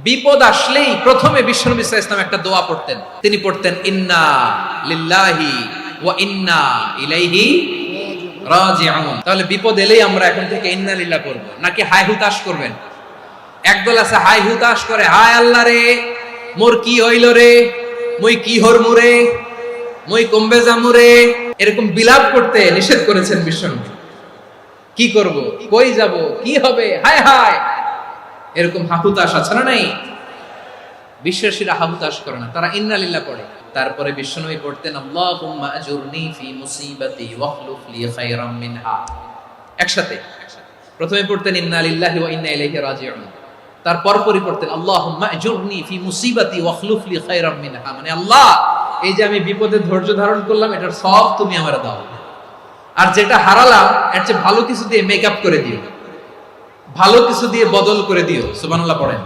বিপদ আসলেই প্রথমে বিশ্বনবী সাল্লাল্লাহু আলাইহি ওয়াসাল্লাম একটা দোয়া পড়তেন। তিনি পড়তেন ইন্না লিল্লাহি ওয়া ইন্না ইলাইহি রাজিউন। তাহলে বিপদ এলেই আমরা এখন থেকে ইন্না লিল্লাহ করব, নাকি হাই হুতাশ করবেন? একদল আছে হাই হুতাশ করে, হায় আল্লাহ রে মোর কি হইল রে, মই কি হরমু রে, মই কমবে যামু রে, এরকম বিলাপ করতে নিষেধ করেছেন বিশ্বনবী। কি করব, কই যাব, কি হবে, হায় হায়, এরকম হাহুতাশ আছে না? নাই। বিশ্বাসীরা হাহুতাশ করে না, তারা ইন্না লিল্লাহ পড়ে। তারপরে বিশ্বনবী পড়তেন আল্লাহুম্মা আজুরনি ফি মুসিবাতি ওয়াখলুফ লি খায়রাম মিনহা। একসাথে প্রথমে পড়তেন ইন্না লিল্লাহি ওয়া ইন্না ইলাইহি রাজিউন, তারপর পড়তেন আল্লাহুম্মা আজুরনি ফি মুসিবাতি ওয়াখলুফ লি খায়রাম মিনহা, মানে আল্লাহ এই যে আমি বিপদে ধৈর্য ধারণ করলাম এটার সব তুমি আমারে দাও, আর যেটা হারালাম এর চেয়ে ভালো কিছু দিয়ে মেকআপ করে দিও, ভালো কিছু দিয়ে বদল করে দিও। সুবহানাল্লাহ পড়েন।